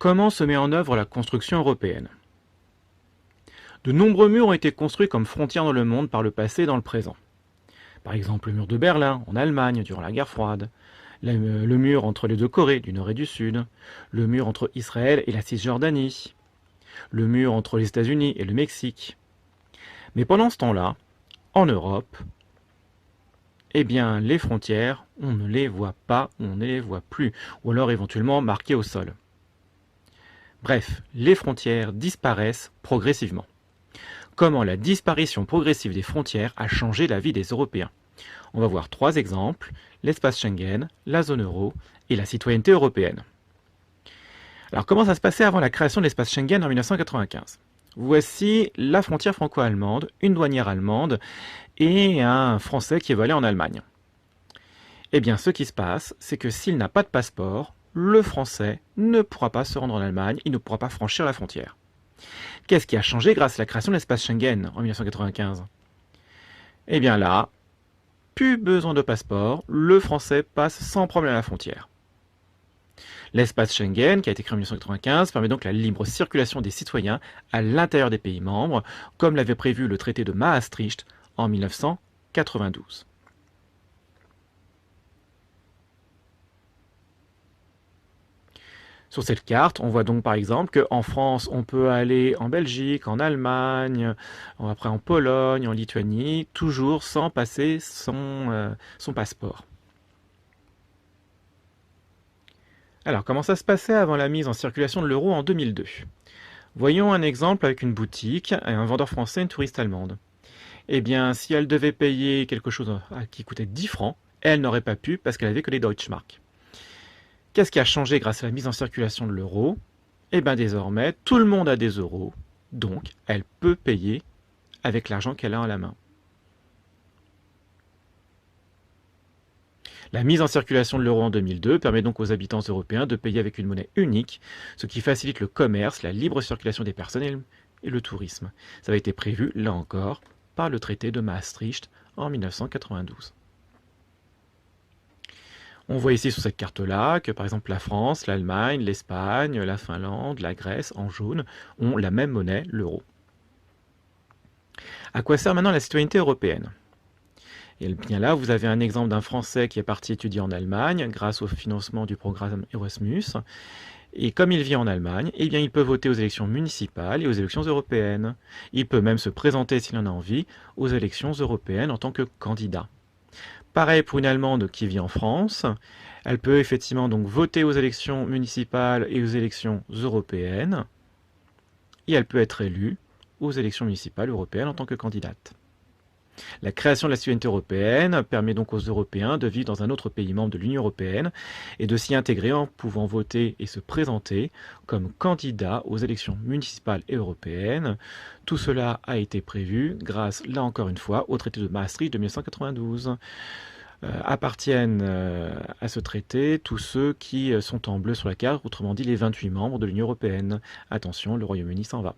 Comment se met en œuvre la construction européenne? De nombreux murs ont été construits comme frontières dans le monde par le passé et dans le présent. Par exemple, le mur de Berlin, en Allemagne, durant la guerre froide, le mur entre les deux Corées, du nord et du sud, le mur entre Israël et la Cisjordanie, le mur entre les États-Unis et le Mexique. Mais pendant ce temps-là, en Europe, eh bien, les frontières, on ne les voit pas, on ne les voit plus, ou alors éventuellement marquées au sol. Bref, les frontières disparaissent progressivement. Comment la disparition progressive des frontières a changé la vie des Européens? On va voir 3 exemples, l'espace Schengen, la zone euro et la citoyenneté européenne. Alors comment ça se passait avant la création de l'espace Schengen en 1995? Voici la frontière franco-allemande, une douanière allemande et un Français qui veut aller en Allemagne. Eh bien ce qui se passe, c'est que s'il n'a pas de passeport, le Français ne pourra pas se rendre en Allemagne, il ne pourra pas franchir la frontière. Qu'est-ce qui a changé grâce à la création de l'espace Schengen en 1995? Eh bien là, plus besoin de passeport, le Français passe sans problème à la frontière. L'espace Schengen, qui a été créé en 1995, permet donc la libre circulation des citoyens à l'intérieur des pays membres, comme l'avait prévu le traité de Maastricht en 1992. Sur cette carte, on voit donc par exemple qu'en France, on peut aller en Belgique, en Allemagne, après en Pologne, en Lituanie, toujours sans passer son passeport. Alors, comment ça se passait avant la mise en circulation de l'euro en 2002? Voyons un exemple avec une boutique, un vendeur français et une touriste allemande. Eh bien, si elle devait payer quelque chose qui coûtait 10 francs, elle n'aurait pas pu parce qu'elle avait que les Deutschmark. Qu'est-ce qui a changé grâce à la mise en circulation de l'euro? Eh bien désormais, tout le monde a des euros, donc elle peut payer avec l'argent qu'elle a à la main. La mise en circulation de l'euro en 2002 permet donc aux habitants européens de payer avec une monnaie unique, ce qui facilite le commerce, la libre circulation des personnes et le tourisme. Ça avait été prévu, là encore, par le traité de Maastricht en 1992. On voit ici sur cette carte-là que par exemple la France, l'Allemagne, l'Espagne, la Finlande, la Grèce, en jaune, ont la même monnaie, l'euro. À quoi sert maintenant la citoyenneté européenne? Et bien là, vous avez un exemple d'un Français qui est parti étudier en Allemagne grâce au financement du programme Erasmus. Et comme il vit en Allemagne, eh bien il peut voter aux élections municipales et aux élections européennes. Il peut même se présenter, s'il en a envie, aux élections européennes en tant que candidat. Pareil pour une Allemande qui vit en France, elle peut effectivement donc voter aux élections municipales et aux élections européennes, et elle peut être élue aux élections municipales européennes en tant que candidate. La création de la citoyenneté européenne permet donc aux Européens de vivre dans un autre pays membre de l'Union européenne et de s'y intégrer en pouvant voter et se présenter comme candidat aux élections municipales et européennes. Tout cela a été prévu grâce, là encore une fois, au traité de Maastricht de 1992. Appartiennent à ce traité tous ceux qui sont en bleu sur la carte, autrement dit les 28 membres de l'Union européenne. Attention, le Royaume-Uni s'en va.